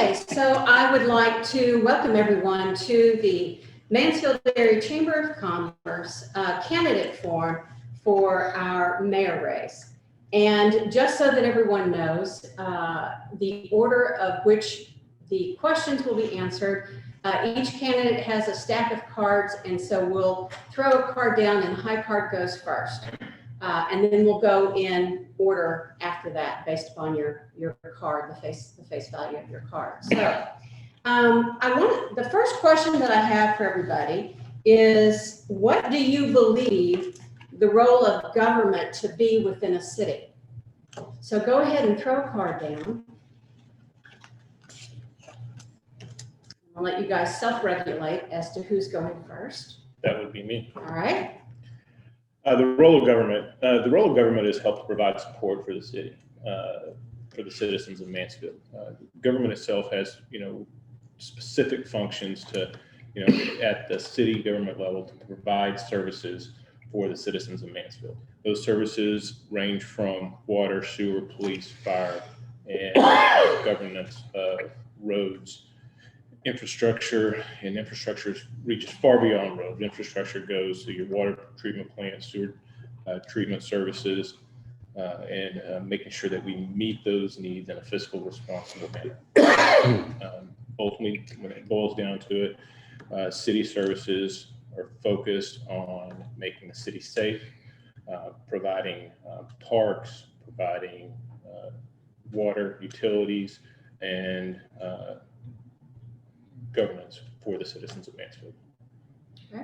Okay, so I would like to welcome everyone to the Mansfield Area Chamber of Commerce candidate forum for our mayor race. And just so that everyone knows, the order of which the questions will be answered, each candidate has a stack of cards, and so we'll throw a card down and the high card goes first. And then we'll go in order after that based upon your card, the face value of your card. So the first question that I have for everybody is, what do you believe the role of government to be within a city? So go ahead and throw a card down. I'll let you guys self-regulate as to who's going first. That would be me. All right. The role of government is help to provide support for the city, for the citizens of Mansfield. Government itself has, specific functions to, at the city government level to provide services for the citizens of Mansfield. Those services range from water, sewer, police, fire, and governance of roads. Infrastructure reaches far beyond roads. Infrastructure goes to your water treatment plants, sewer treatment services, and making sure that we meet those needs in a fiscal responsible manner. Ultimately, when it boils down to it, city services are focused on making the city safe, providing parks, providing water, utilities, and governance for the citizens of Mansfield. Okay.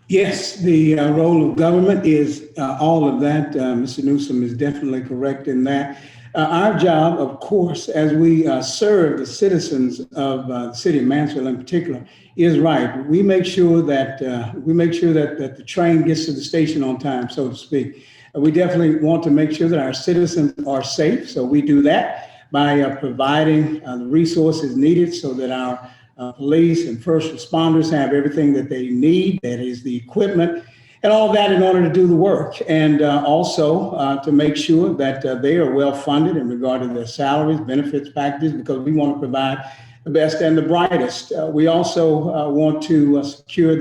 Yes, the role of government is all of that. Mr. Newsom is definitely correct in that. Our job, of course, as we serve the citizens of the city of Mansfield in particular, is right. We make sure that that the train gets to the station on time, so to speak. We definitely want to make sure that our citizens are safe, so we do that by providing the resources needed so that our police and first responders have everything that they need, that is the equipment and all that in order to do the work. And also to make sure that they are well funded in regard to their salaries, benefits packages, because we want to provide the best and the brightest. We also want to secure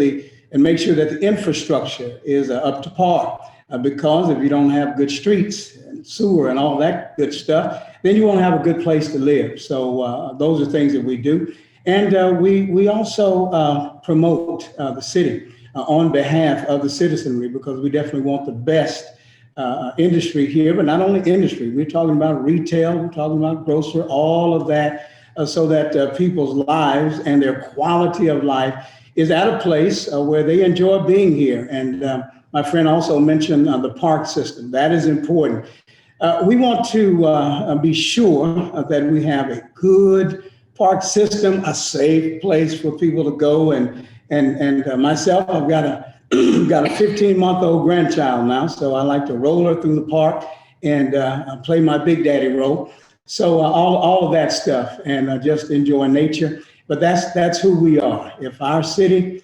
and make sure that the infrastructure is up to par. Because if you don't have good streets and sewer and all that good stuff, then you won't have a good place to live. So those are things that we do. And we also promote the city on behalf of the citizenry, because we definitely want the best industry here, but not only industry. We're talking about retail, we're talking about grocery, all of that, so that people's lives and their quality of life is at a place where they enjoy being here. And my friend also mentioned the park system. That is important. We want to be sure that we have a good park system, a safe place for people to go. And myself, I've got a 15-month-old grandchild now, so I like to roll her through the park and play my big daddy role. So all of that stuff, and just enjoy nature. But that's who we are. If our city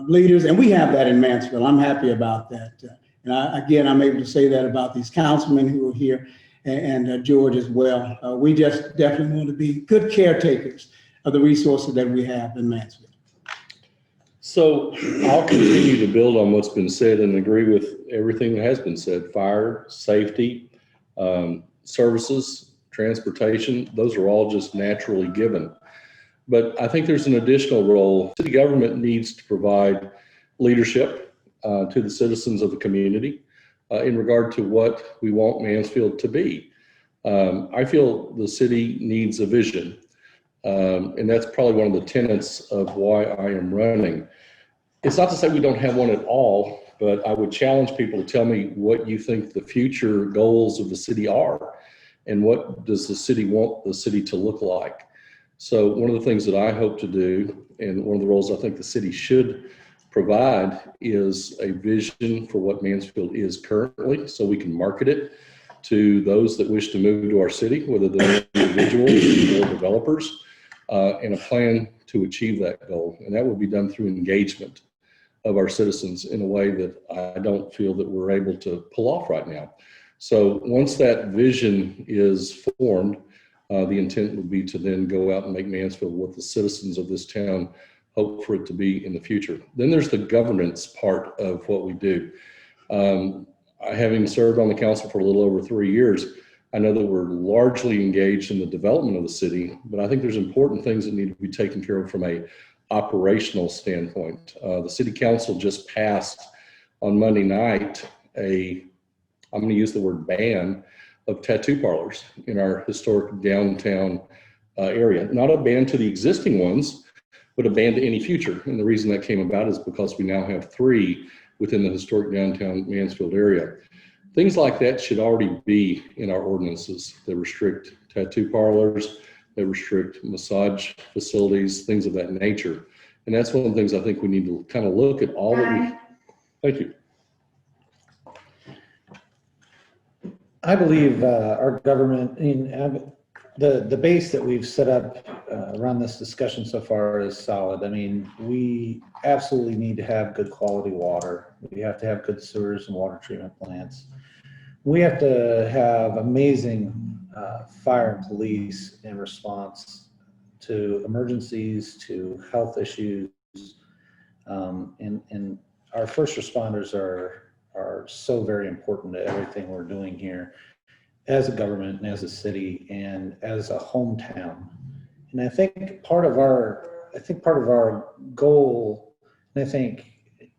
leaders, and we have that in Mansfield. I'm happy about that. And I'm able to say that about these councilmen who are here and George as well. We just definitely want to be good caretakers of the resources that we have in Mansfield. So I'll continue to build on what's been said and agree with everything that has been said. Fire, safety, services, transportation, those are all just naturally given. But I think there's an additional role. City government needs to provide leadership to the citizens of the community in regard to what we want Mansfield to be. I feel the city needs a vision, and that's probably one of the tenets of why I am running. It's not to say we don't have one at all, but I would challenge people to tell me what you think the future goals of the city are, and what does the city want the city to look like. So one of the things that I hope to do, and one of the roles I think the city should provide, is a vision for what Mansfield is currently, so we can market it to those that wish to move to our city, whether they're individuals or developers, and a plan to achieve that goal. And that will be done through engagement of our citizens in a way that I don't feel that we're able to pull off right now. So once that vision is formed, The intent would be to then go out and make Mansfield what the citizens of this town hope for it to be in the future. Then there's the governance part of what we do. Having served on the council for a little over 3 years, I know that we're largely engaged in the development of the city, but I think there's important things that need to be taken care of from a operational standpoint. The city council just passed on Monday night I'm going to use the word ban of tattoo parlors in our historic downtown area. Not a ban to the existing ones, but a ban to any future. And the reason that came about is because we now have 3 within the historic downtown Mansfield area. Things like that should already be in our ordinances that restrict tattoo parlors, that restrict massage facilities, things of that nature. And that's one of the things I think we need to kind of look at all that we, thank you. I believe our government, the base that we've set up around this discussion so far is solid. I mean, we absolutely need to have good quality water. We have to have good sewers and water treatment plants. We have to have amazing fire and police in response to emergencies, to health issues. And our first responders are so very important to everything we're doing here as a government and as a city and as a hometown. And I think part of our goal, and I think,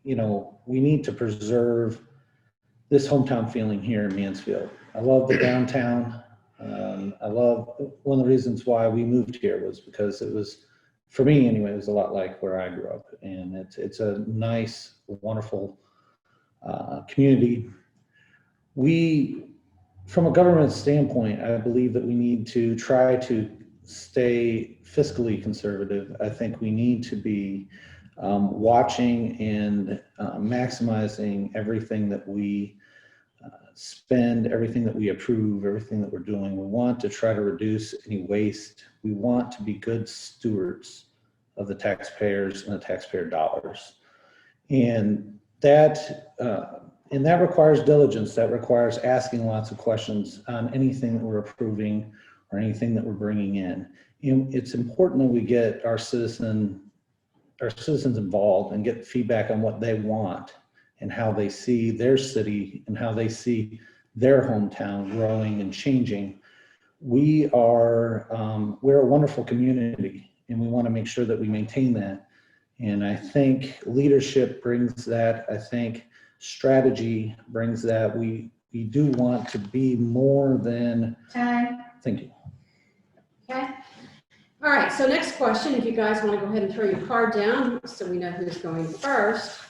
we need to preserve this hometown feeling here in Mansfield. I love the downtown. I love, one of the reasons why we moved here was because it was, for me anyway, it was a lot like where I grew up. And it's a nice, wonderful community. From a government standpoint, I believe that we need to try to stay fiscally conservative. I think we need to be watching and maximizing everything that we spend, everything that we approve, everything that we're doing. We want to try to reduce any waste. We want to be good stewards of the taxpayers and the taxpayer dollars. And that requires diligence. That requires asking lots of questions on anything that we're approving or anything that we're bringing in. It's important that we get our citizens involved and get feedback on what they want and how they see their city and how they see their hometown growing and changing. We're a wonderful community, and we want to make sure that we maintain that. And I think leadership brings that. I think strategy brings that. We do want to be more than Time. Thank you. Okay. All right. So next question, if you guys want to go ahead and throw your card down so we know who's going first.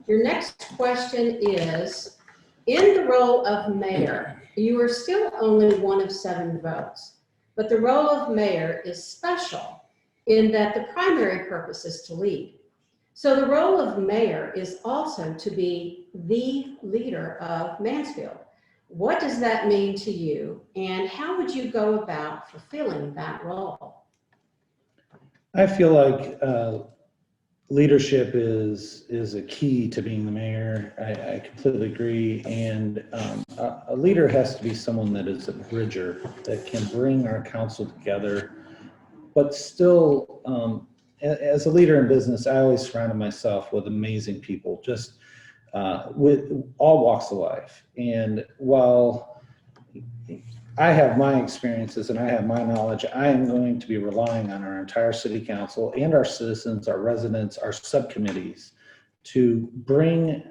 Your next question is, in the role of mayor, you are still only one of 7 votes, but the role of mayor is special in that the primary purpose is to lead. So the role of mayor is also to be the leader of Mansfield. What does that mean to you, and how would you go about fulfilling that role? I feel like leadership is a key to being the mayor. I completely agree. And a leader has to be someone that is a bridger, that can bring our council together, but still, as a leader in business, I always surrounded myself with amazing people, just with all walks of life. And while I have my experiences and I have my knowledge, I am going to be relying on our entire city council and our citizens, our residents, our subcommittees to bring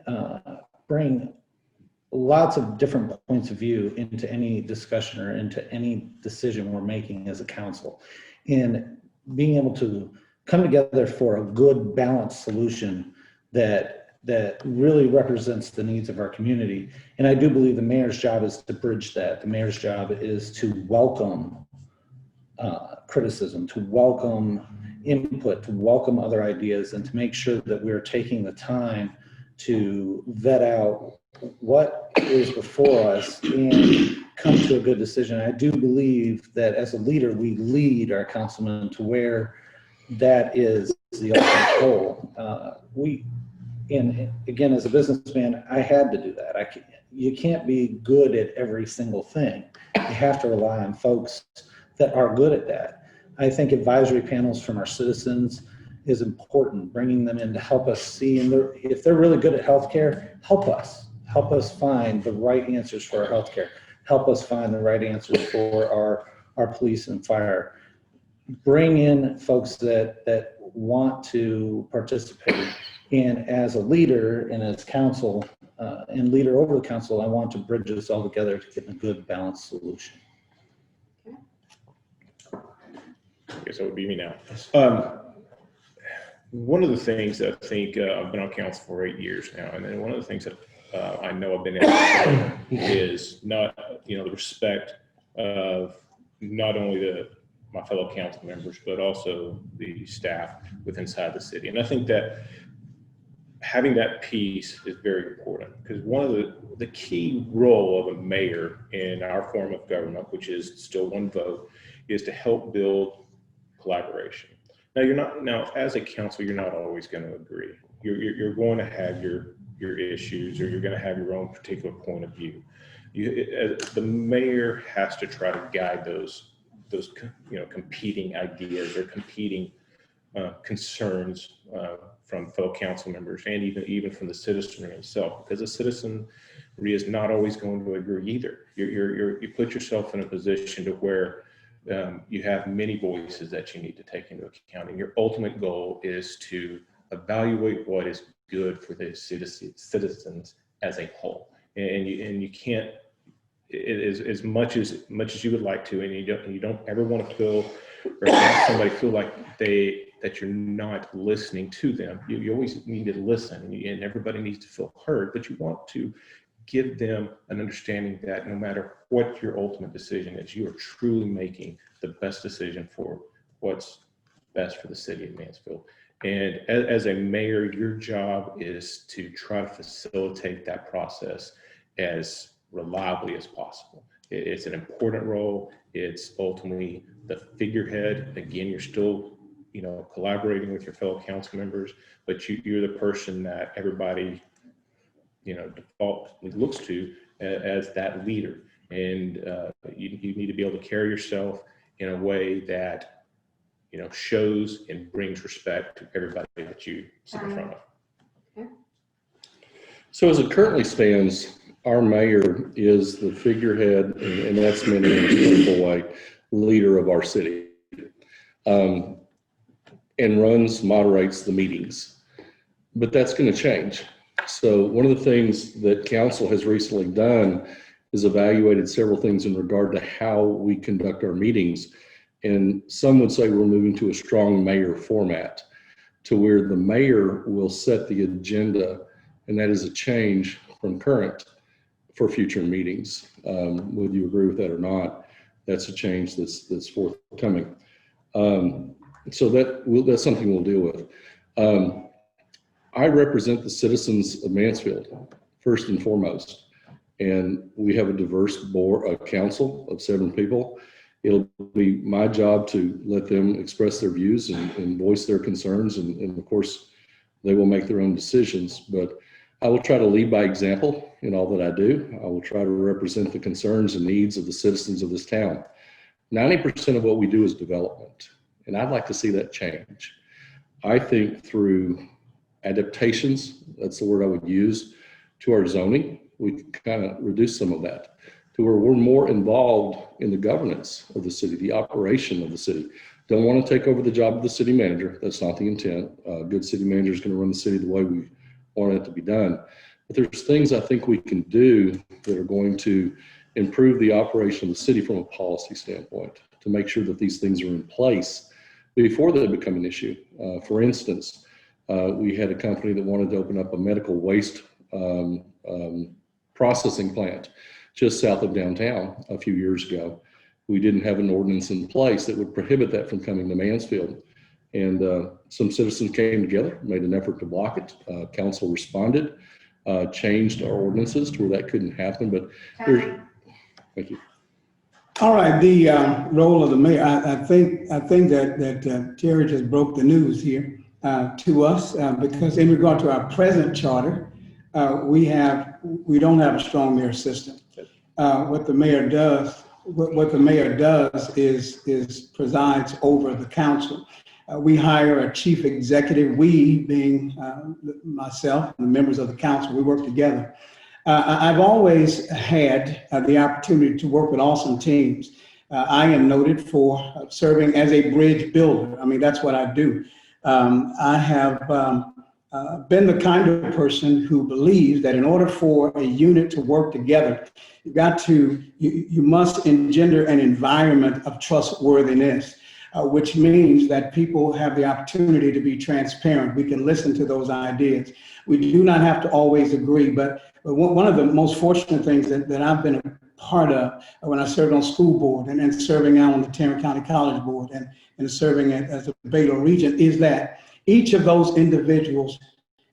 lots of different points of view into any discussion or into any decision we're making as a council. And being able to come together for a good balanced solution that really represents the needs of our community. And I do believe the mayor's job is to bridge that. The mayor's job is to welcome criticism, to welcome input, to welcome other ideas, and to make sure that we're taking the time to vet out what is before us and come to a good decision. I do believe that as a leader, we lead our councilmen to where that is the ultimate goal. And again, as a businessman, I had to do that. You can't be good at every single thing. You have to rely on folks that are good at that. I think advisory panels from our citizens is important, bringing them in to help us see, and if they're really good at healthcare, help us find the right answers for our healthcare, help us find the right answers for our police and fire. Bring in folks that want to participate, and as a leader and as council and leader over the council, I want to bridge us all together to get a good balanced solution. I guess that would be me now. One of the things that I think I've been on council for 8 years now, and then one of the things that I know I've been able to is not, the respect of not only my fellow council members, but also the staff inside the city. And I think that having that piece is very important, because one of the key role of a mayor in our form of government, which is still one vote, is to help build collaboration. Now, as a council, you're not always going to agree. You're going to have your issues, or you're going to have your own particular point of view. The mayor has to try to guide those competing ideas or competing concerns from fellow council members, and even from the citizenry itself, because the citizenry is not always going to agree either. You put yourself in a position to where you have many voices that you need to take into account, and your ultimate goal is to evaluate what is good for the citizens as a whole. And you can't, as much as you would like to, and you don't ever want to feel or have somebody feel like that you're not listening to them. You always need to listen, and everybody needs to feel heard, but you want to give them an understanding that no matter what your ultimate decision is, you are truly making the best decision for what's best for the city of Mansfield. And as a mayor, your job is to try to facilitate that process as reliably as possible. It's an important role. It's ultimately the figurehead. Again, you're still, collaborating with your fellow council members, but you're the person that everybody, defaultly looks to as that leader. And you need to be able to carry yourself in a way that, shows and brings respect to everybody that you sit in front of. Okay. So as it currently stands, our mayor is the figurehead, and that's meant in a political way, leader of our city, and moderates the meetings. But that's going to change. So one of the things that council has recently done is evaluated several things in regard to how we conduct our meetings. And some would say we're moving to a strong mayor format, to where the mayor will set the agenda, and that is a change from current for future meetings. Whether you agree with that or not, that's a change that's forthcoming. So that's something we'll deal with. I represent the citizens of Mansfield, first and foremost, and we have a diverse board, a council of 7 people. It'll be my job to let them express their views and voice their concerns, and of course, they will make their own decisions, but I will try to lead by example in all that I do. I will try to represent the concerns and needs of the citizens of this town. 90% of what we do is development, and I'd like to see that change. I think through adaptations, that's the word I would use, to our zoning, we kind of reduce some of that to where we're more involved in the governance of the city, the operation of the city. Don't want to take over the job of the city manager. That's not the intent. A good city manager is going to run the city the way we want it to be done. But there's things I think we can do that are going to improve the operation of the city from a policy standpoint, to make sure that these things are in place before they become an issue. For instance, we had a company that wanted to open up a medical waste processing plant just south of downtown a few years ago. We didn't have an ordinance in place that would prohibit that from coming to Mansfield. And some citizens came together, made an effort to block it. Council responded, changed our ordinances to where that couldn't happen. But thank you. All right, the role of the mayor. I think that Terry just broke the news here to us because in regard to our present charter, we don't have a strong mayor system. What the mayor does what the mayor does is presides over the council. We hire a chief executive, we being myself and the members of the council, we work together. I've always had the opportunity to work with awesome teams. I am noted for serving as a bridge builder. I mean, that's what I do. I have been the kind of person who believes that in order for a unit to work together, you must engender an environment of trustworthiness, which means that people have the opportunity to be transparent. We can listen to those ideas. We do not have to always agree, but one of the most fortunate things that I've been a part of when I served on school board and then serving out on the Tarrant County College Board and serving as a Baylor Regent is that each of those individuals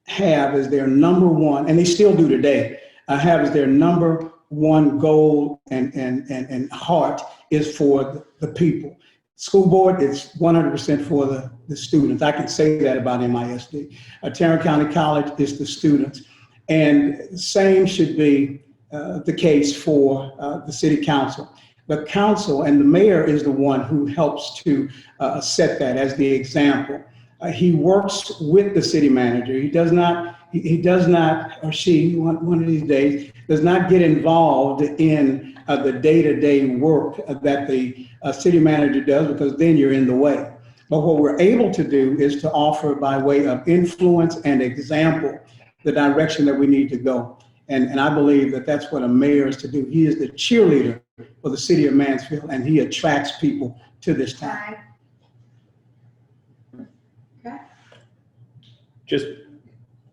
have as their number one, and they still do today, have as their number one goal and heart is for the people. School board, it's 100% for the students. I can say that about MISD. Tarrant County College is the students. And same should be the case for the city council. The council and the mayor is the one who helps to set that as the example. He works with the city manager. He does not, or she, one of these days, does not get involved in the day-to-day work that the city manager does, because then you're in the way. But what we're able to do is to offer by way of influence and example the direction that we need to go. And I believe that that's what a mayor is to do. He is the cheerleader for the city of Mansfield, and he attracts people to this town. Okay. Just,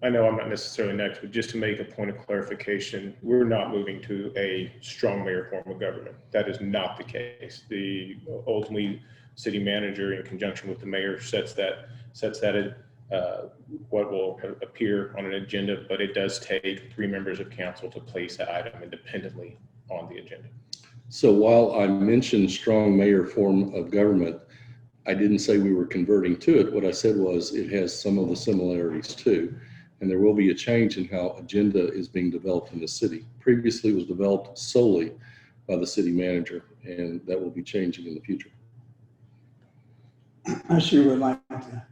I know I'm not necessarily next, but just to make a point of clarification, we're not moving to a strong mayor form of government. That is not the case. Ultimately, city manager in conjunction with the mayor sets that what will appear on an agenda, but it does take 3 members of council to place that item independently on the agenda. So while I mentioned strong mayor form of government, I didn't say we were converting to it. What I said was it has some of the similarities too. And there will be a change in how agenda is being developed in the city. Previously it was developed solely by the city manager, and that will be changing in the future. I sure would like to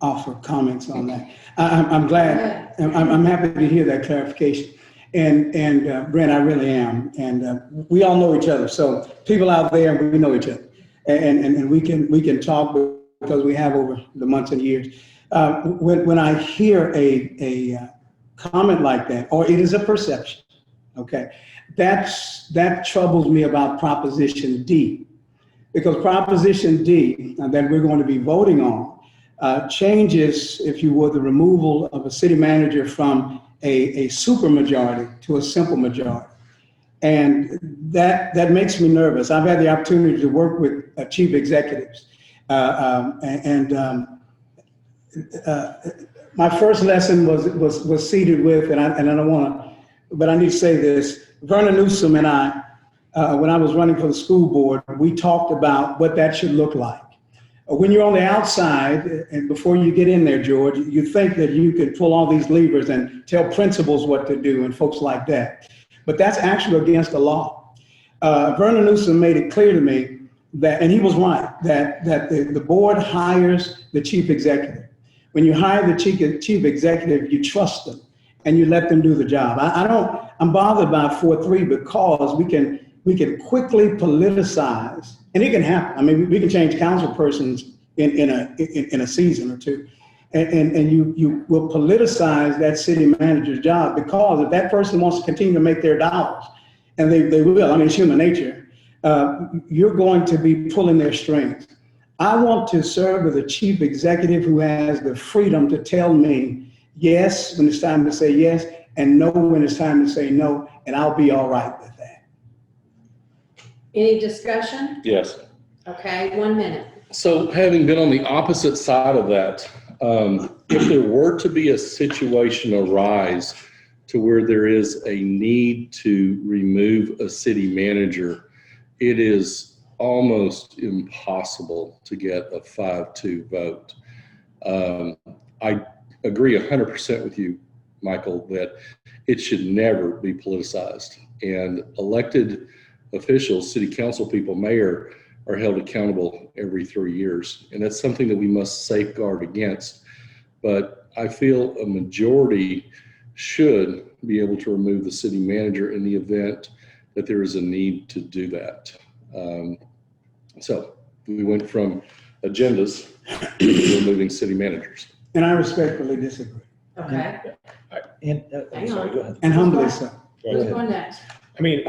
offer comments on that. I'm glad, I'm happy to hear that clarification. And Brent, I really am. And we all know each other. So people out there, we know each other. And we can talk because we have over the months and years. When I hear a comment like that, or it is a perception, okay, that troubles me about Proposition D, because Proposition D that we're going to be voting on changes, if you would, the removal of a city manager from a supermajority to a simple majority. And that makes me nervous. I've had the opportunity to work with chief executives. My first lesson was seated with, and I don't want to, but I need to say this, Vernon Newsom and I, when I was running for the school board, we talked about what that should look like. When you're on the outside, and before you get in there, George, you think that you could pull all these levers and tell principals what to do and folks like that. But that's actually against the law. Vernon Newsom made it clear to me that, and he was right, that the board hires the chief executive. When you hire the chief executive, you trust them and you let them do the job. I'm bothered by 4-3 because we can quickly politicize, and it can happen. I mean, we can change council persons in a season or two, and you will politicize that city manager's job, because if that person wants to continue to make their dollars, and they will, I mean, it's human nature, you're going to be pulling their strings. I want to serve with a chief executive who has the freedom to tell me yes when it's time to say yes, and no when it's time to say no, and I'll be all right with that. Any discussion? Yes. Okay, 1 minute. So having been on the opposite side of that, if there were to be a situation arise to where there is a need to remove a city manager, it is almost impossible to get a 5-2 vote. I agree 100% with you, Michael, that it should never be politicized. And elected officials, city council people, mayor, are held accountable every 3 years. And that's something that we must safeguard against. But I feel a majority should be able to remove the city manager in the event that there is a need to do that. So we went from agendas to removing city managers. And I respectfully disagree, Okay, And, Hang sorry, on. go ahead. and humbly so. who's going next? I mean,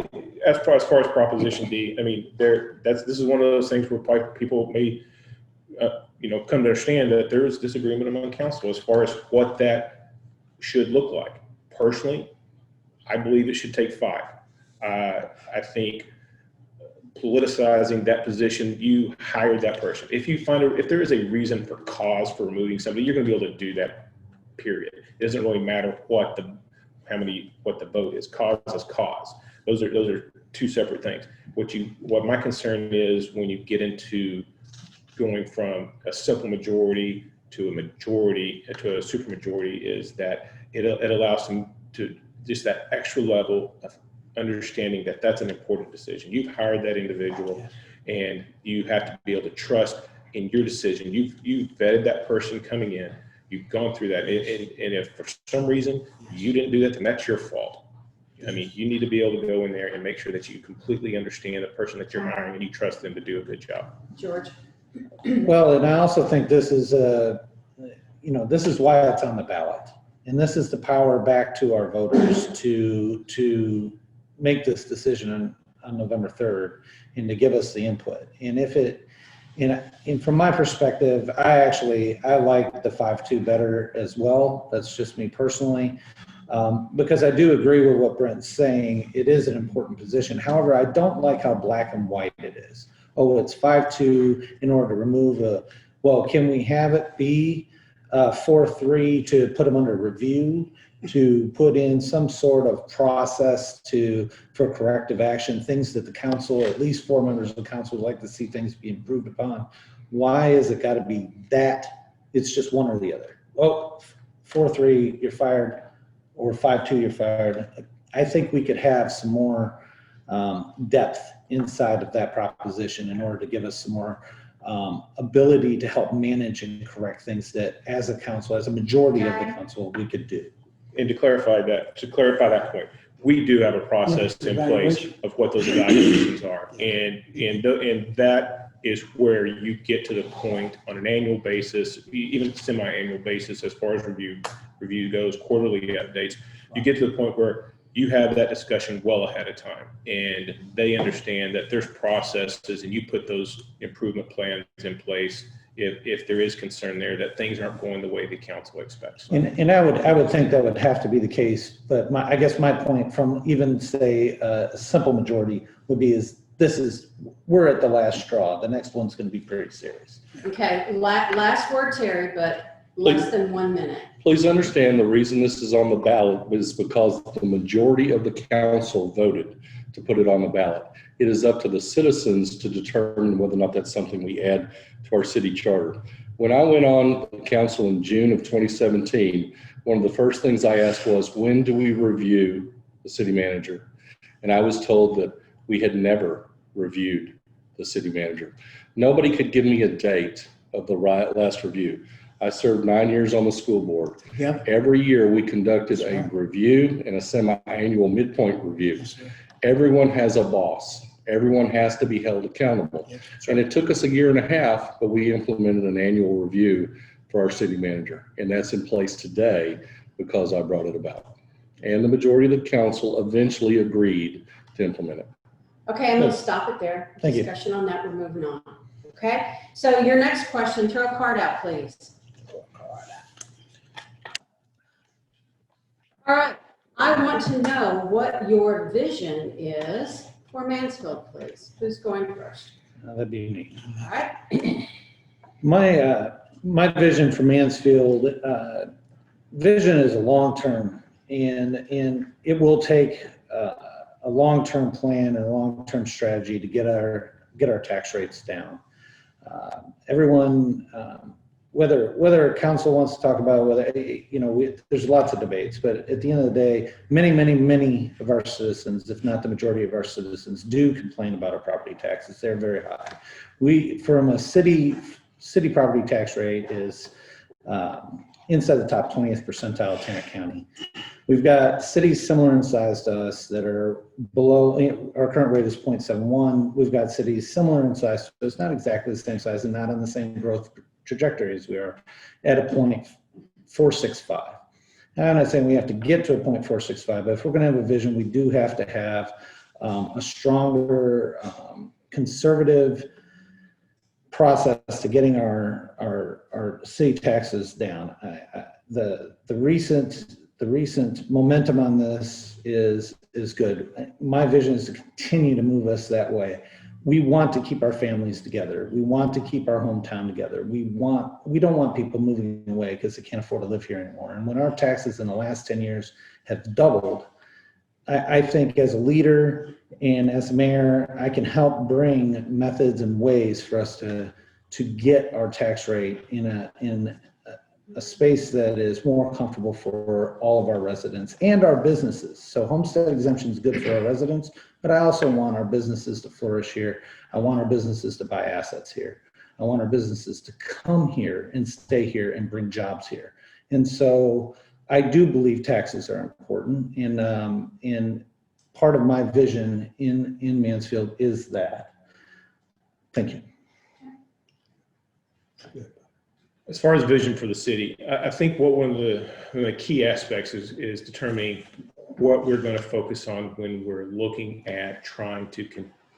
as far as Proposition D, I mean, this is one of those things where people may, come to understand that there is disagreement among council as far as what that should look like. Personally, I believe it should take 5. I think politicizing that position, you hired that person. If there is a reason for cause for removing somebody, you're going to be able to do that. Period. It doesn't really matter what the vote is. Cause is cause. Those are two separate things. What my concern is when you get into going from a simple majority to a majority to a supermajority is that it allows them to just that extra level of understanding that that's an important decision. You've hired that individual, and you have to be able to trust in your decision. You've vetted that person coming in. You've gone through that, and if for some reason you didn't do that, then that's your fault. I mean, you need to be able to go in there and make sure that you completely understand the person that you're hiring and you trust them to do a good job. George? Well, and I also think this is this is why it's on the ballot. And this is the power back to our voters to make this decision on November 3rd and to give us the input. And and from my perspective, I like the 5-2 better as well. That's just me personally. Because I do agree with what Brent's saying. It is an important position. However, I don't like how black and white it is. Oh, it's 5-2 in order to remove can we have it be 4-3 to put them under review, to put in some sort of process for corrective action, things that the council, at least 4 members of the council, would like to see things be improved upon. Why is it got to be that? It's just one or the other. Oh, 4-3, you're fired, or 5-2, you're fired. I think we could have some more depth inside of that proposition in order to give us some more ability to help manage and correct things that as a council, as a majority of the council, we could do. And to clarify that point, we do have a process in place of what those evaluations are. And that is where you get to the point on an annual basis, even semi-annual basis, as far as review goes, quarterly updates, you get to the point where you have that discussion well ahead of time, and they understand that there's processes, and you put those improvement plans in place if there is concern there that things aren't going the way the council expects. And I would think that would have to be the case, but I guess my point from even say a simple majority would be we're at the last straw. The next one's going to be pretty serious. Okay, last word, Terry, but less than 1 minute. Please understand the reason this is on the ballot is because the majority of the council voted to put it on the ballot. It is up to the citizens to determine whether or not that's something we add to our city charter. When I went on council in June of 2017, one of the first things I asked was, when do we review the city manager? And I was told that we had never reviewed the city manager. Nobody could give me a date of the last review. I served 9 years on the school board. Yep. Every year we conducted a review and a semi-annual midpoint review. Everyone has a boss. Everyone has to be held accountable. And it took us 1.5 years, but we implemented an annual review for our city manager. And that's in place today because I brought it about. And the majority of the council eventually agreed to implement it. Okay, and we'll stop it there. Thank you. Discussion on that, we're moving on. Okay, so your next question, throw a card out, please. All right, I want to know what your vision is for Mansfield, please. Who's going first? That'd be me. All right. My vision for Mansfield, vision is a long-term, and it will take a long-term plan and a long-term strategy to get our tax rates down. Everyone whether council wants to talk about whether, there's lots of debates, but at the end of the day, many of our citizens, if not the majority of our citizens, do complain about our property taxes. They're very high. From a city property tax rate is inside the top 20th percentile of Tarrant County. We've got cities similar in size to us that are below, our current rate is 0.71. We've got cities similar in size, but it's not exactly the same size and not on the same growth trajectory as we are, at a 0.465. I'm not saying we have to get to a 0.465, but if we're going to have a vision, we do have to have a stronger conservative process to getting our city taxes down. The recent momentum on this is good. My vision is to continue to move us that way. We want to keep our families together. We want to keep our hometown together. We don't want people moving away because they can't afford to live here anymore. And when our taxes in the last 10 years have doubled, I think as a leader and as mayor, I can help bring methods and ways for us to get our tax rate in a space that is more comfortable for all of our residents and our businesses. So homestead exemption is good for our residents, but I also want our businesses to flourish here. I want our businesses to buy assets here. I want our businesses to come here and stay here and bring jobs here. And so I do believe taxes are important, and part of my vision in Mansfield is that. Thank you. As far as vision for the city, I think one of the key aspects is determining what we're going to focus on when we're looking at trying to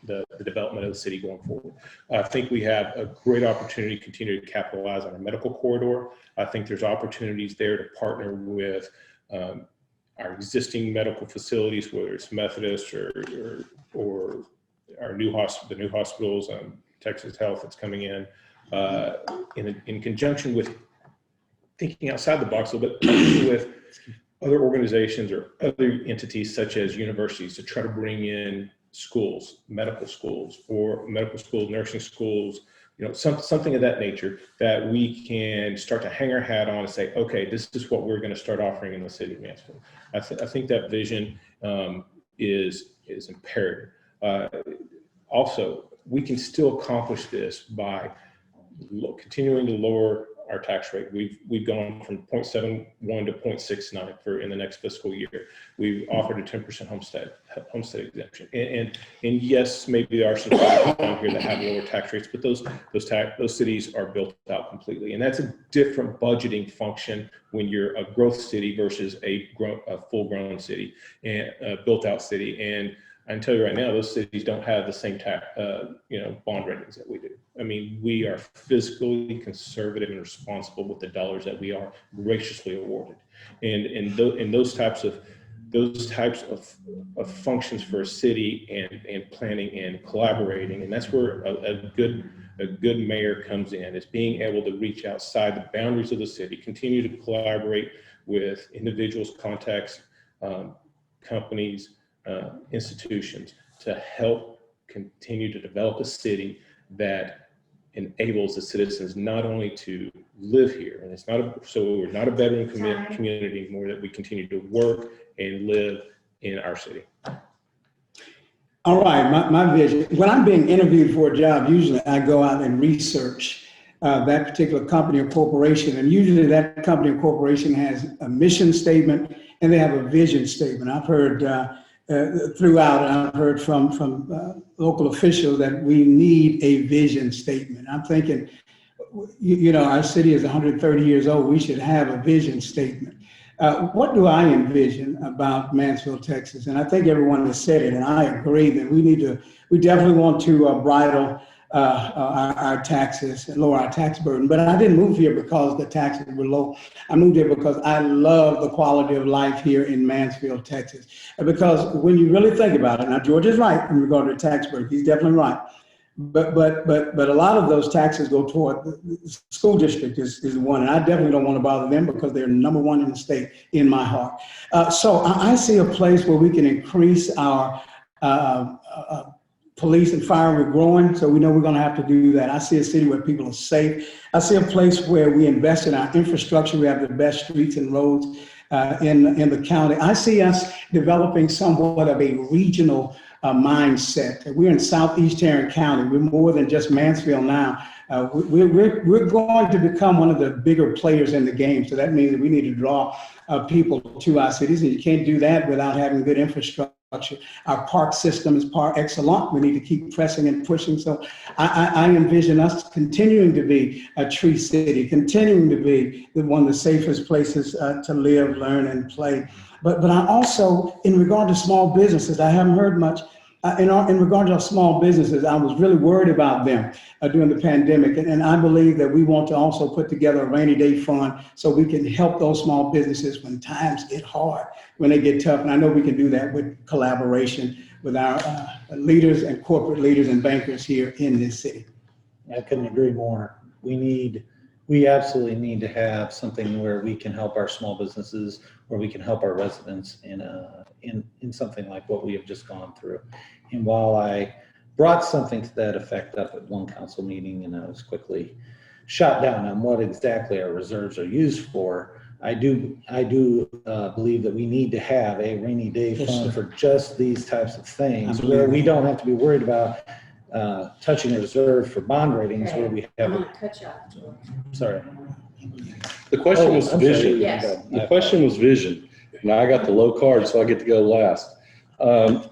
the development of the city going forward. I think we have a great opportunity to continue to capitalize on our medical corridor. I think there's opportunities there to partner with our existing medical facilities, whether it's Methodist or our new hospitals, Texas Health that's coming in conjunction with thinking outside the box a little bit with other organizations or other entities such as universities to try to bring in schools, medical schools, nursing schools, something of that nature that we can start to hang our hat on and say, okay, this is what we're going to start offering in the city of Mansfield. I think that vision is imperative. Also, we can still accomplish this by continuing to lower our tax rate. We've gone from 0.71 to 0.69 for in the next fiscal year. We've offered a 10% homestead exemption, and yes, maybe there are some cities down here that have lower tax rates, but those cities are built out completely, and that's a different budgeting function when you're a growth city versus a full-grown city and a built-out city. And I can tell you right now, those cities don't have the same bond ratings that we do. I mean, we are fiscally conservative and responsible with the dollars that we are graciously awarded. And those types of functions for a city and planning and collaborating, and that's where a good mayor comes in, is being able to reach outside the boundaries of the city, continue to collaborate with individuals, contacts, companies, institutions to help continue to develop a city that enables the citizens not only to live here, and we're not a bedroom community anymore, that we continue to work and live in our city. All right, my vision. When I'm being interviewed for a job, usually I go out and research that particular company or corporation, and usually that company or corporation has a mission statement and they have a vision statement. I've heard throughout, and I've heard from local officials that we need a vision statement. I'm thinking, our city is 130 years old. We should have a vision statement. What do I envision about Mansfield, Texas? And I think everyone has said it, and I agree that we definitely want to bridle our taxes and lower our tax burden. But I didn't move here because the taxes were low. I moved here because I love the quality of life here in Mansfield, Texas. And because when you really think about it, now George is right in regard to the tax burden. He's definitely right. But a lot of those taxes go toward the school district is one, and I definitely don't want to bother them because they're number one in the state in my heart. So I see a place where we can increase our police and fire, we're growing, so we know we're going to have to do that. I see a city where people are safe. I see a place where we invest in our infrastructure. We have the best streets and roads in the county. I see us developing somewhat of a regional mindset. We're in Southeast Tarrant County. We're more than just Mansfield now. We're going to become one of the bigger players in the game. So that means that we need to draw people to our cities, and you can't do that without having good infrastructure. Our park system is par excellence. We need to keep pressing and pushing. So I envision us continuing to be a tree city, continuing to be one of the safest places to live, learn, and play. But I also, in regard to small businesses, I haven't heard much. In regard to our small businesses, I was really worried about them during the pandemic. And I believe that we want to also put together a rainy day fund so we can help those small businesses when times get hard, when they get tough. And I know we can do that with collaboration with our leaders and corporate leaders and bankers here in this city. I couldn't agree more. We absolutely need to have something where we can help our small businesses, where we can help our residents in something like what we have just gone through. And while I brought something to that effect up at one council meeting, and I was quickly shot down on what exactly our reserves are used for, I do believe that we need to have a rainy day fund for just these types of things, where we don't have to be worried about touching a reserve for bond ratings, where we have. I'm gonna cut you off, George. Sorry. The question was I'm sorry. vision. Yes. The question was vision. Now I got the low card, so I get to go last.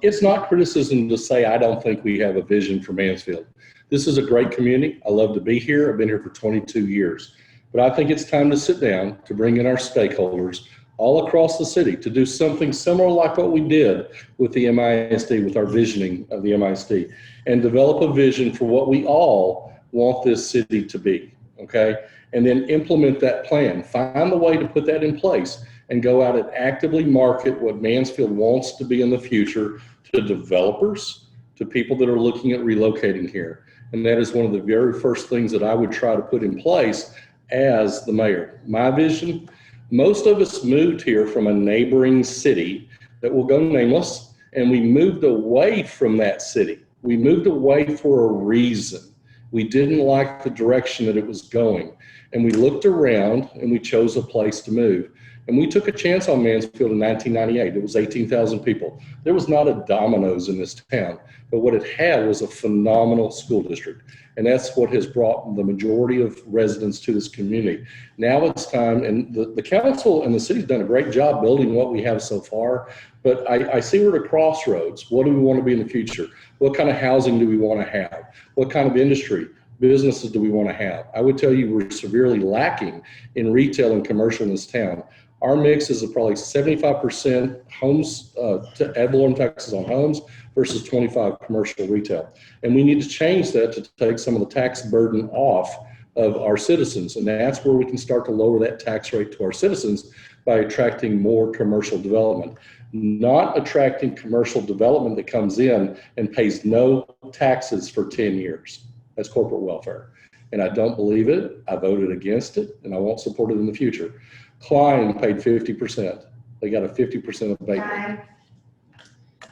It's not criticism to say I don't think we have a vision for Mansfield. This is a great community. I love to be here. I've been here for 22 years. But I think it's time to sit down, to bring in our stakeholders all across the city to do something similar like what we did with the MISD, with our visioning of the MISD, and develop a vision for what we all want this city to be, okay? And then implement that plan. Find the way to put that in place and go out and actively market what Mansfield wants to be in the future to developers, to people that are looking at relocating here. And that is one of the very first things that I would try to put in place as the mayor. My vision, most of us moved here from a neighboring city that will go nameless, and we moved away from that city. We moved away for a reason. We didn't like the direction that it was going. And we looked around and we chose a place to move. And we took a chance on Mansfield in 1998. It was 18,000 people. There was not a Domino's in this town, but what it had was a phenomenal school district. And that's what has brought the majority of residents to this community. Now it's time, and the council and the city's done a great job building what we have so far, but I see we're at a crossroads. What do we want to be in the future? What kind of housing do we want to have? What kind of industry, businesses do we want to have? I would tell you we're severely lacking in retail and commercial in this town. Our mix is probably 75% homes, ad valorem taxes on homes versus 25 commercial retail. And we need to change that to take some of the tax burden off of our citizens. And that's where we can start to lower that tax rate to our citizens by attracting more commercial development. Not attracting commercial development that comes in and pays no taxes for 10 years. That's corporate welfare. And I don't believe it. I voted against it, and I won't support it in the future. Klein paid 50%. They got a 50% abatement.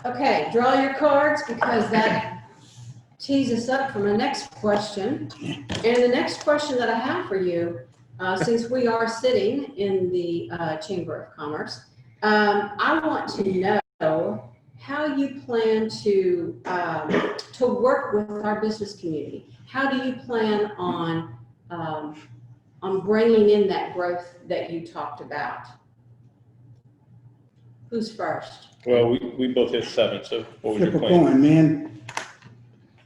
Okay, draw your cards, because that tees us up for my next question. And the next question that I have for you, since we are sitting in the Chamber of Commerce, I want to know how you plan to work with our business community. How do you plan on bringing in that growth that you talked about? Who's first? Well, we both hit 7, so what was your Flip a plan? coin, man.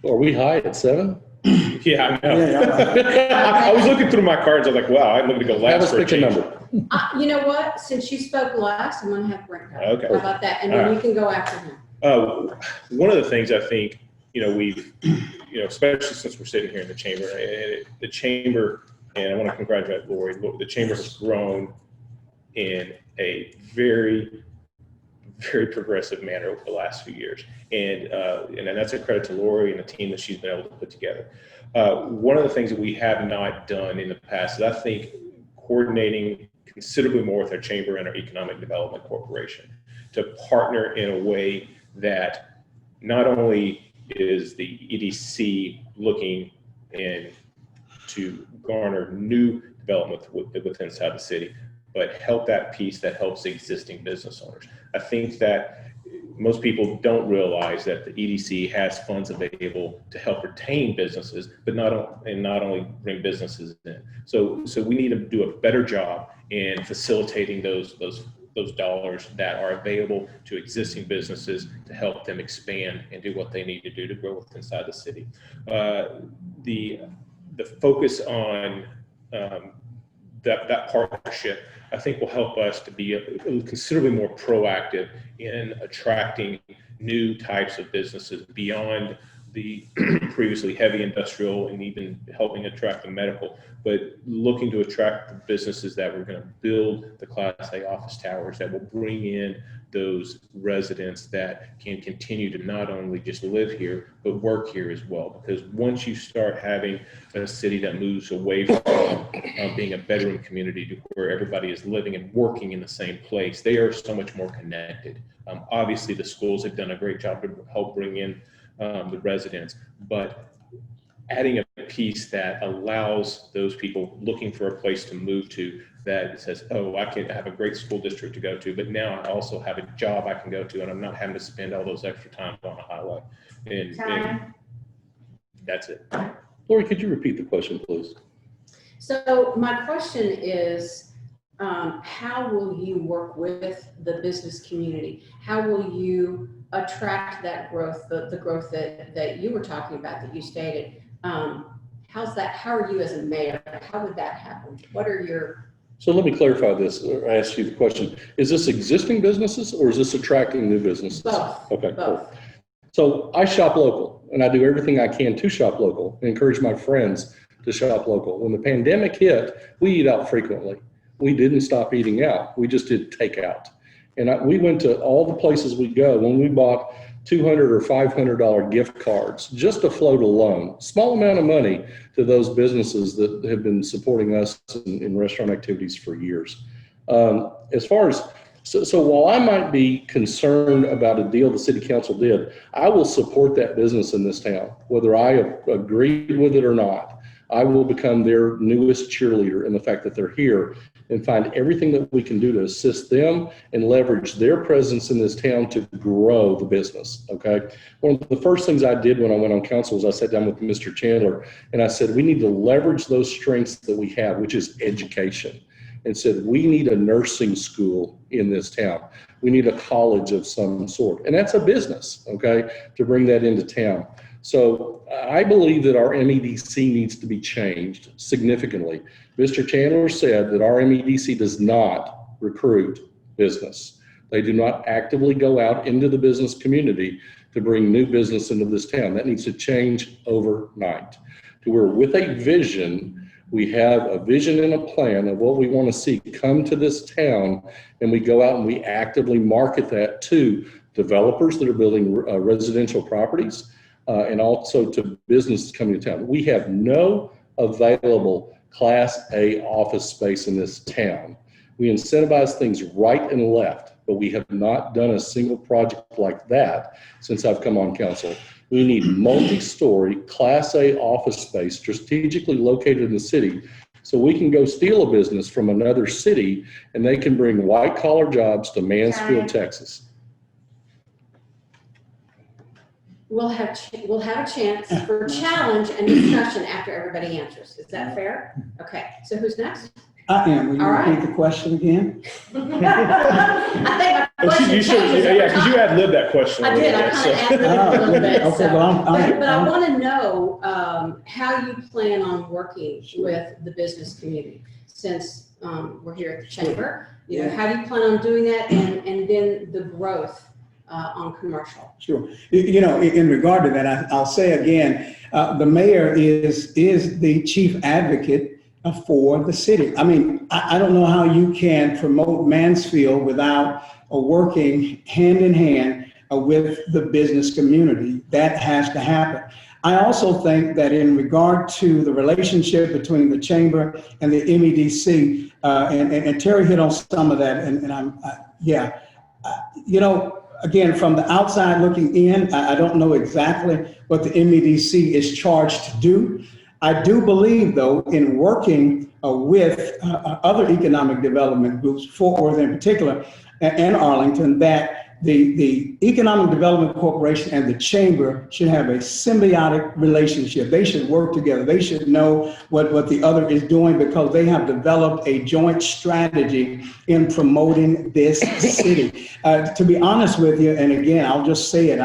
Are we high at 7? Yeah, I know. Yeah. I was looking through my cards. I was like, wow, I'm looking to go Have last us for a pick a change. number. You know what? Since you spoke last, I'm going to have Brent go. Okay. How about that? And then you can go after him. One of the things I think, we've, especially since we're sitting here in the chamber, and I want to congratulate Lori. The chamber has grown in a very, very progressive manner over the last few years. And that's a credit to Lori and the team that she's been able to put together. One of the things that we have not done in the past is, I think, coordinating considerably more with our chamber and our Economic Development Corporation to partner in a way that not only is the EDC looking in to garner new development within inside the city, but help that piece that helps existing business owners. I think that most people don't realize that the EDC has funds available to help retain businesses, but not only bring businesses in. So we need to do a better job in facilitating those dollars that are available to existing businesses to help them expand and do what they need to do to grow inside the city. The focus on that partnership, I think, will help us to be considerably more proactive in attracting new types of businesses beyond the previously heavy industrial and even helping attract the medical, but looking to attract the businesses that we're going to build the Class A office towers that will bring in those residents that can continue to not only just live here, but work here as well. Because once you start having a city that moves away from being a bedroom community to where everybody is living and working in the same place, they are so much more connected. Obviously, the schools have done a great job to help bring in the residents, but adding a piece that allows those people looking for a place to move to that says, oh, I can have a great school district to go to, but now I also have a job I can go to, and I'm not having to spend all those extra time on the highway. And that's it. Lori, could you repeat the question, please? So my question is, how will you work with the business community? How will you attract that growth, the growth that you were talking about, that you stated? How's that? How are you as a mayor? How would that happen? What are your... So let me clarify this, or ask you the question. Is this existing businesses or is this attracting new businesses? Both. Okay, Both. cool. So I shop local, and I do everything I can to shop local, and encourage my friends to shop local. When the pandemic hit, we eat out frequently. We didn't stop eating out. We just did takeout. And we went to all the places we go when we bought $200 or $500 gift cards just to float a loan, small amount of money to those businesses that have been supporting us in restaurant activities for years. As far as, so while I might be concerned about a deal the city council did, I will support that business in this town, whether I agreed with it or not. I will become their newest cheerleader in the fact that they're here, and find everything that we can do to assist them and leverage their presence in this town to grow the business, okay? One of the first things I did when I went on council was I sat down with Mr. Chandler and I said, we need to leverage those strengths that we have, which is education, and said, we need a nursing school in this town. We need a college of some sort, and that's a business, okay, to bring that into town. So I believe that our MEDC needs to be changed significantly. Mr. Chandler said that our MEDC does not recruit business. They do not actively go out into the business community to bring new business into this town. That needs to change overnight to where with a vision, we have a vision and a plan of what we want to see come to this town, and we go out and we actively market that to developers that are building residential properties, and also to businesses coming to town. We have no available Class A office space in this town. We incentivize things right and left, but we have not done a single project like that since I've come on council. We need multi-story Class A office space strategically located in the city so we can go steal a business from another city and they can bring white collar jobs to Mansfield, Texas. We'll have a chance for challenge and discussion after everybody answers. Is that fair? Okay, so who's next? I am. Will you All right. repeat the question again? I think my question You changes yeah, every because you time. ad-libbed that question. I did, I kind of ad-libbed it a little bit. Okay, So. well, But I want to know how you plan on working with the business community. Since we're here at the chamber, you know, how do you plan on doing that, and then the growth on commercial? Sure. You know, in regard to that, I'll say again, the mayor is the chief advocate for the city. I mean, I don't know how you can promote Mansfield without working hand in hand with the business community. That has to happen. I also think that in regard to the relationship between the chamber and the MEDC, and Terry hit on some of that, and you know, again, from the outside looking in, I don't know exactly what the MEDC is charged to do. I do believe, though, in working with other economic development groups, Fort Worth in particular, and Arlington, that the Economic Development Corporation and the Chamber should have a symbiotic relationship. They should work together. They should know what the other is doing, because they have developed a joint strategy in promoting this city. To be honest with you, and again, I'll just say it,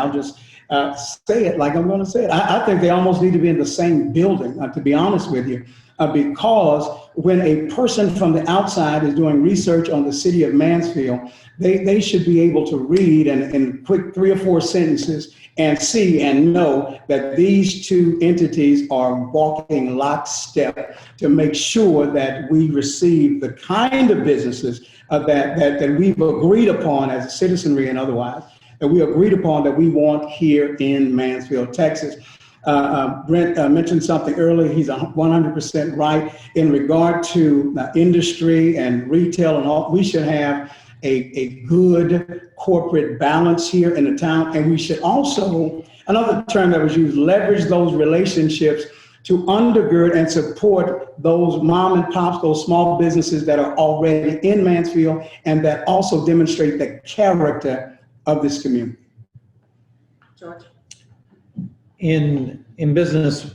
say it like I'm going to say it. I think they almost need to be in the same building, to be honest with you, because when a person from the outside is doing research on the city of Mansfield, they should be able to read in quick 3 or 4 sentences and see and know that these two entities are walking lockstep to make sure that we receive the kind of businesses that we've agreed upon as a citizenry and otherwise, that we agreed upon that we want here in Mansfield, Texas. Brent mentioned something earlier. He's 100% right in regard to industry and retail and all. We should have a good corporate balance here in the town, and we should also, another term that was used, leverage those relationships to undergird and support those mom and pops, those small businesses that are already in Mansfield and that also demonstrate the character of this community. George? In business,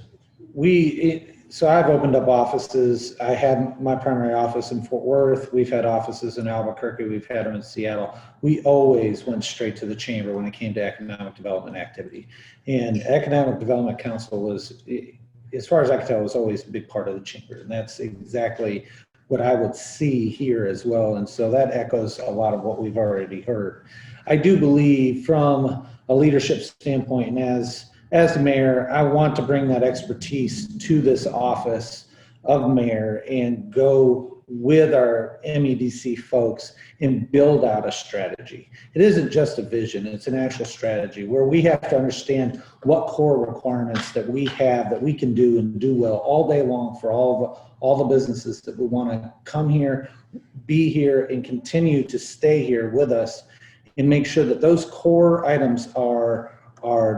so I've opened up offices. I had my primary office in Fort Worth. We've had offices in Albuquerque. We've had them in Seattle. We always went straight to the chamber when it came to economic development activity. And Economic Development Council was, as far as I can tell, was always a big part of the chamber. And that's exactly what I would see here as well. And so that echoes a lot of what we've already heard. I do believe from a leadership standpoint, and as the mayor, I want to bring that expertise to this office of mayor and go with our MEDC folks and build out a strategy. It isn't just a vision, it's an actual strategy where we have to understand what core requirements that we have that we can do and do well all day long for all the businesses that we want to come here, be here, and continue to stay here with us, and make sure that those core items are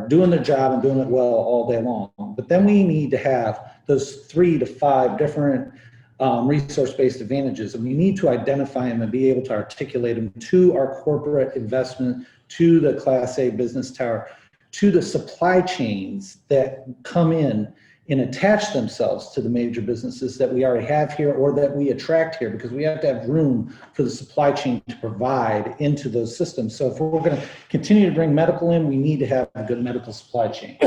doing the job and doing it well all day long. But then we need to have those 3 to 5 different resource-based advantages, and we need to identify them and be able to articulate them to our corporate investment, to the Class A business tower, to the supply chains that come in and attach themselves to the major businesses that we already have here or that we attract here, because we have to have room for the supply chain to provide into those systems. So if we're going to continue to bring medical in, we need to have a good medical supply chain.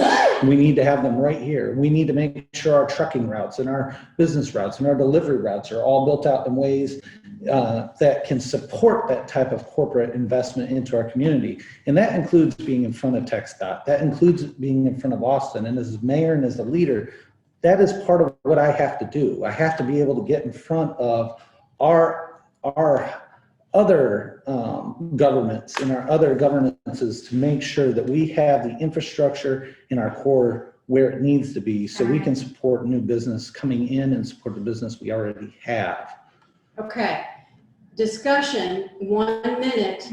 We need to have them right here. We need to make sure our trucking routes and our business routes and our delivery routes are all built out in ways that can support that type of corporate investment into our community. And that includes being in front of TxDOT. That includes being in front of Austin. And as mayor and as a leader, that is part of what I have to do. I have to be able to get in front of our other governments and our other governances to make sure that we have the infrastructure in our core where it needs to be, so we can support new business coming in and support the business we already have. Okay, discussion, 1 minute,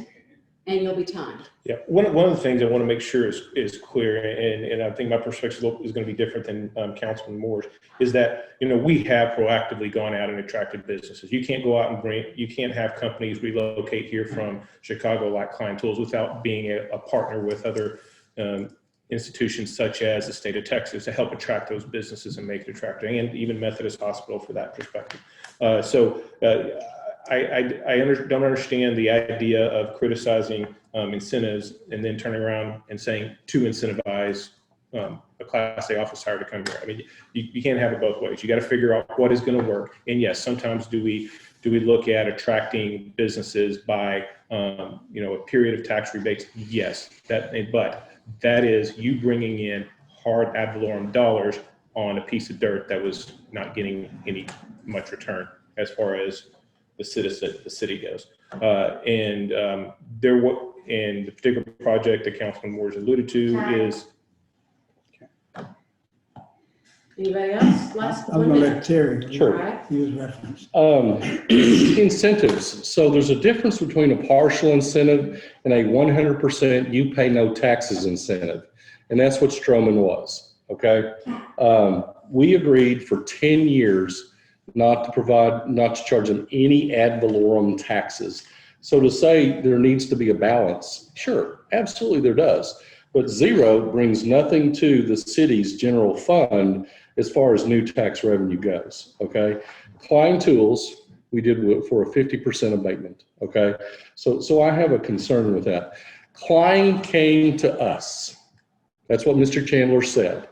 and you'll be timed. Yeah, one of the things I want to make sure is clear, and I think my perspective is going to be different than Councilman Moore's, is that, we have proactively gone out and attracted businesses. You can't go out and you can't have companies relocate here from Chicago like Klein Tools without being a partner with other institutions such as the state of Texas to help attract those businesses and make it attractive, and even Methodist Hospital for that perspective. I don't understand the idea of criticizing incentives and then turning around and saying to incentivize a Class A office hire to come here. I mean, you can't have it both ways. You got to figure out what is going to work. And yes, sometimes do we look at attracting businesses by a period of tax rebates? Yes, but that is you bringing in hard ad valorem dollars on a piece of dirt that was not getting any much return as far as the city goes. And the particular project that Councilman Moore's alluded to is. Anybody else? Last I'm 1 gonna minute. let Terry. Sure. All right. Use reference. Incentives. So there's a difference between a partial incentive and a 100% you pay no taxes incentive. And that's what Stroman was, okay? We agreed for 10 years not to charge them any ad valorem taxes. So to say there needs to be a balance, sure, absolutely there does. But zero brings nothing to the city's general fund as far as new tax revenue goes, okay? Klein Tools, we did for a 50% abatement, okay? So I have a concern with that. Klein came to us. That's what Mr. Chandler said.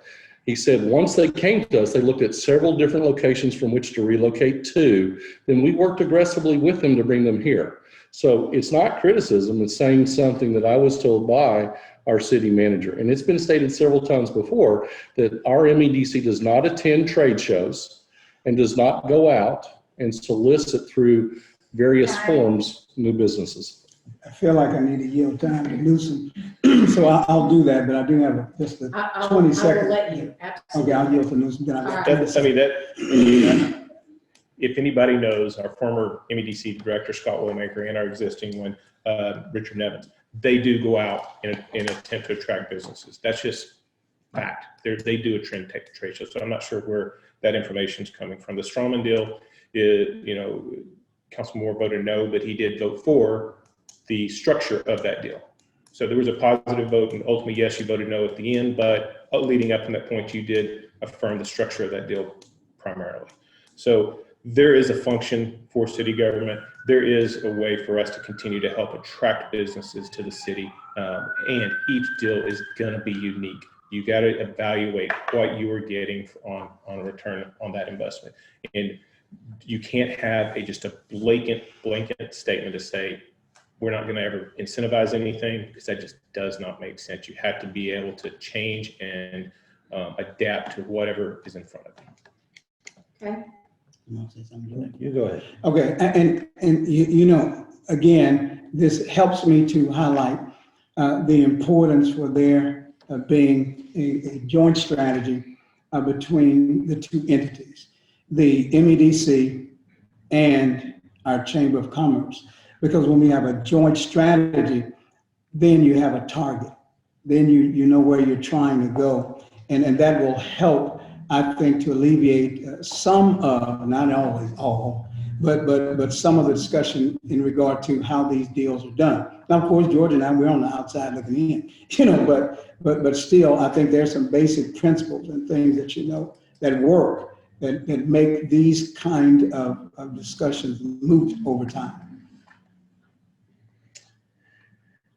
He said once they came to us, they looked at several different locations from which to relocate to, then we worked aggressively with them to bring them here. So it's not criticism, it's saying something that I was told by our city manager. And it's been stated several times before that our MEDC does not attend trade shows and does not go out and solicit through various forms new businesses. I feel like I need to yield time to Newsom, so I'll do that, but I do have just a 20 I seconds. will let you, absolutely. Okay, I'll yield to Newsom, then I've got All 20 right. seconds. If anybody knows our former MEDC director, Scott Woolmaker, and our existing one, Richard Nevins, they do go out in an attempt to attract businesses. That's just fact. They do a trade show. So I'm not sure where that information is coming from. The Stroman deal is, Councilman Moore voted no, but he did vote for the structure of that deal. So there was a positive vote, and ultimately, yes, you voted no at the end, but leading up to that point, you did affirm the structure of that deal primarily. So there is a function for city government. There is a way for us to continue to help attract businesses to the city, and each deal is going to be unique. You got to evaluate what you are getting on a return on that investment, and you can't have just a blanket statement to say we're not going to ever incentivize anything, because that just does not make sense. You have to be able to change and adapt to whatever is in front of you. Okay. You go ahead. Okay, and again, this helps me to highlight the importance for there being a joint strategy between the two entities, the MEDC and our Chamber of Commerce. Because when we have a joint strategy, then you have a target. Then you know where you're trying to go. And that will help, I think, to alleviate some of, not always all, but some of the discussion in regard to how these deals are done. Now, of course, George and I, we're on the outside looking in, but still, I think there's some basic principles and things that work, that make these kind of discussions move over time.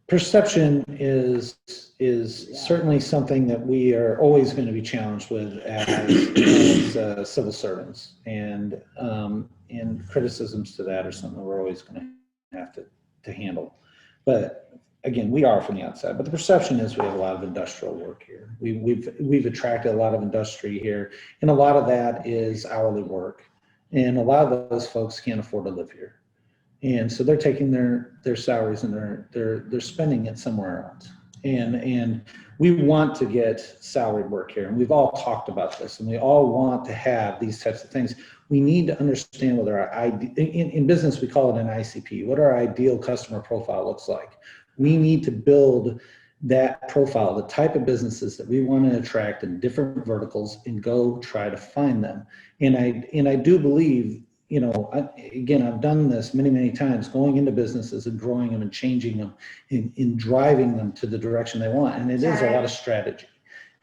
Perception is certainly something that we are always going to be challenged with as civil servants, and criticisms to that are something we're always going to have to handle. But again, we are from the outside. But the perception is we have a lot of industrial work here. We've attracted a lot of industry here, and a lot of that is hourly work, and a lot of those folks can't afford to live here. And so they're taking their salaries and they're spending it somewhere else. And we want to get salaried work here. And we've all talked about this, and we all want to have these types of things. We need to understand what our in business, we call it an ICP, what our ideal customer profile looks like. We need to build that profile, the type of businesses that we want to attract in different verticals, and go try to find them. And I do believe, again, I've done this many, many times, going into businesses and growing them and changing them and driving them to the direction they want. And it is a lot of strategy.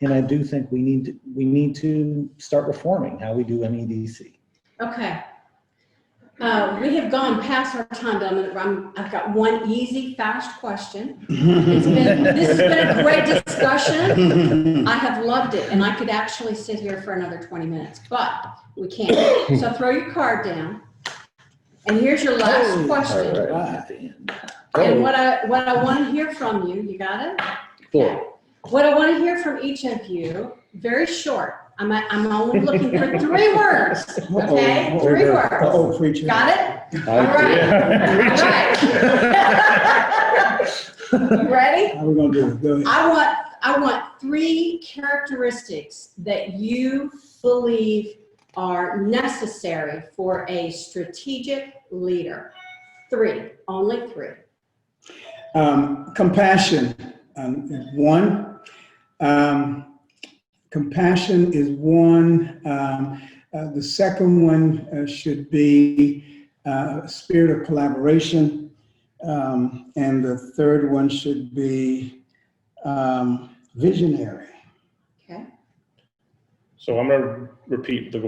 And I do think we need to start reforming how we do MEDC. Okay. We have gone past our time, but I've got one easy, fast question. This has been a great discussion. I have loved it, and I could actually sit here for another 20 minutes, but we can't. So throw your card down, and here's your last question. All right. And what I want to hear from you, you got it? Cool. What I want to hear from each of you, very short. I'm only looking for 3 words. Okay, 3 words. Oh, preacher. Got it? All right. All right. You ready? How are we gonna do it? Go ahead. I I want 3 characteristics that you believe are necessary for a strategic leader. 3, only 3. Compassion is one. Compassion is one. The second one should be a spirit of collaboration. And the third one should be visionary. Okay. So I'm going to repeat the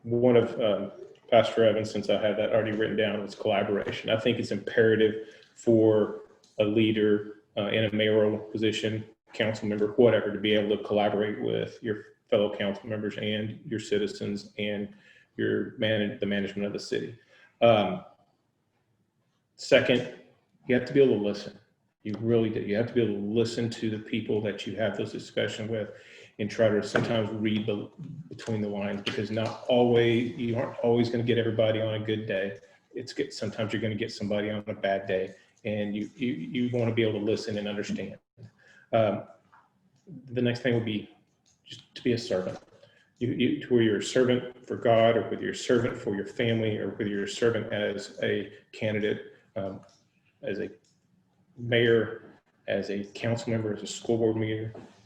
one of Pastor Evans, since I had that already written down, was collaboration. I think it's imperative for a leader in a mayoral position, council member, whatever, to be able to collaborate with your fellow council members and your citizens and the management of the city. Second, you have to be able to listen. You really do. You have to be able to listen to the people that you have those discussions with and try to sometimes read between the lines, because you aren't always going to get everybody on a good day. Sometimes you're going to get somebody on a bad day, and you want to be able to listen and understand. The next thing would be just to be a servant. Whether you're a servant for God, or whether you're a servant for your family, or whether you're a servant as a candidate, as a mayor, as a council member, as a school board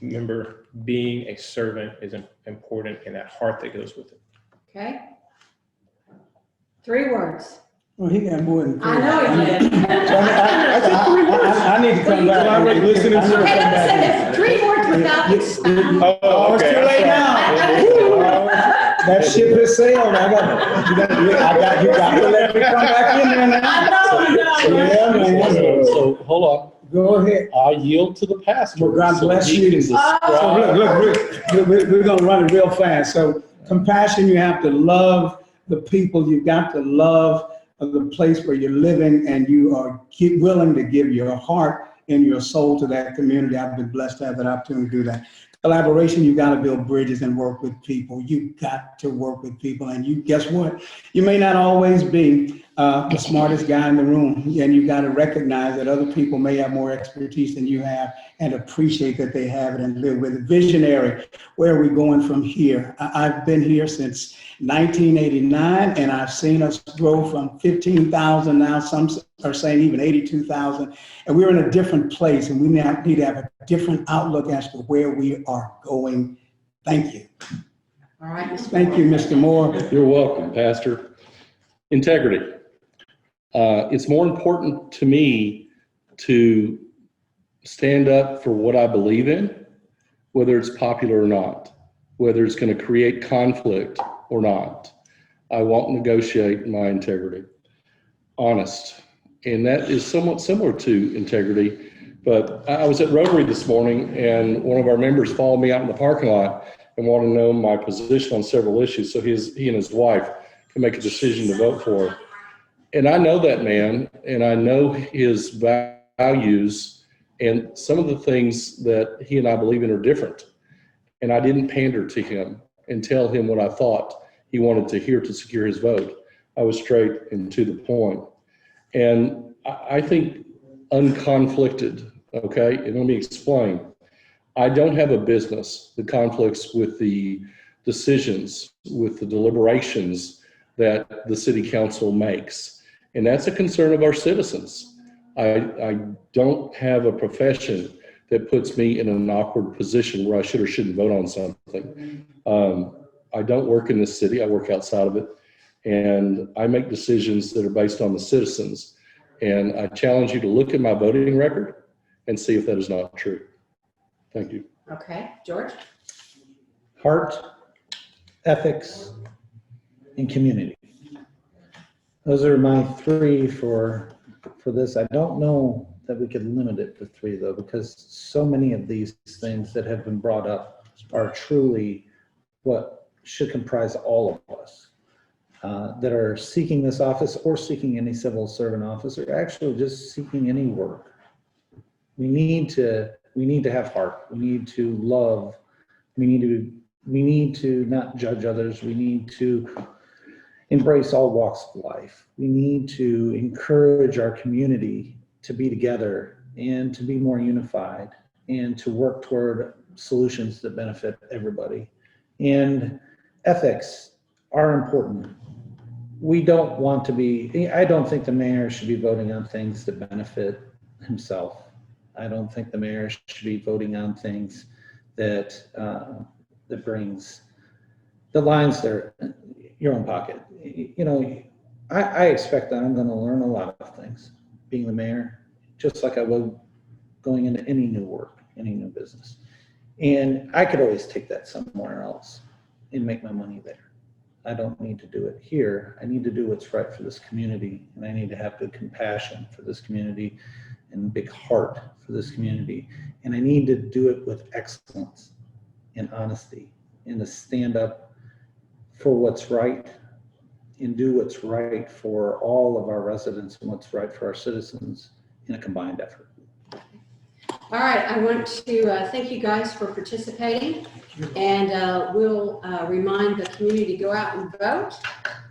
member, being a servant is important, and that heart that goes with it. Okay. 3 words. Well, he got more than 3. I know he did. I need to come back. Listen and serve. Okay, let's say this. 3 words without expounding. Oh, It's too late now. That ship has sailed. You got to let me come back in there now. I know. Yeah, man. So hold on. Go ahead. I yield to the pastor. Well, God bless he you. can So describe- look, we're going to run it real fast. So compassion, you have to love the people. You've got to love the place where you're living, and you are willing to give your heart and your soul to that community. I've been blessed to have that opportunity to do that. Collaboration, you got to build bridges and work with people. You got to work with people, and guess what? You may not always be the smartest guy in the room, and you got to recognize that other people may have more expertise than you have, and appreciate that they have it and live with it. Visionary, where are we going from here? I've been here since 1989, and I've seen us grow from 15,000 now. Some are saying even 82,000, and we're in a different place, and we now need to have a different outlook as to where we are going. Thank you. All right, Mr. Thank you, Mr. Moore. You're welcome, Pastor. Integrity. It's more important to me to stand up for what I believe in, whether it's popular or not, whether it's going to create conflict or not. I won't negotiate my integrity. Honest. And that is somewhat similar to integrity. But I was at Rotary this morning, and one of our members followed me out in the parking lot and wanted to know my position on several issues, so he and his wife can make a decision to vote for her. And I know that man, and I know his values, and some of the things that he and I believe in are different. And I didn't pander to him and tell him what I thought he wanted to hear to secure his vote. I was straight and to the point. And I think unconflicted, okay? And let me explain. I don't have a business that conflicts with the decisions, with the deliberations that the city council makes. And that's a concern of our citizens. I don't have a profession that puts me in an awkward position where I should or shouldn't vote on something. I don't work in this city, I work outside of it. And I make decisions that are based on the citizens. And I challenge you to look at my voting record and see if that is not true. Thank you. Okay, George? Heart, ethics, and community. Those are my 3 for this. I don't know that we could limit it to 3 though, because so many of these things that have been brought up are truly what should comprise all of us that are seeking this office or seeking any civil servant office, or actually just seeking any work. We need to have heart. We need to love. We need to not judge others. We need to embrace all walks of life. We need to encourage our community to be together and to be more unified and to work toward solutions that benefit everybody. And ethics are important. We don't want to be, I don't think the mayor should be voting on things that benefit himself. I don't think the mayor should be voting on things that that brings the lines there, your own pocket. You know, I expect that I'm going to learn a lot of things being the mayor, just like I would going into any new work, any new business. And I could always take that somewhere else and make my money there. I don't need to do it here. I need to do what's right for this community, and I need to have good compassion for this community and big heart for this community. And I need to do it with excellence and honesty, and to stand up for what's right and do what's right for all of our residents and what's right for our citizens in a combined effort. All right, I want to thank you guys for participating, and we'll remind the community to go out and vote.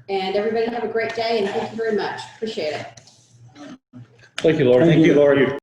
And everybody have a great day, and thank you very much. Appreciate it. Thank you, Lori. Thank you. Lori.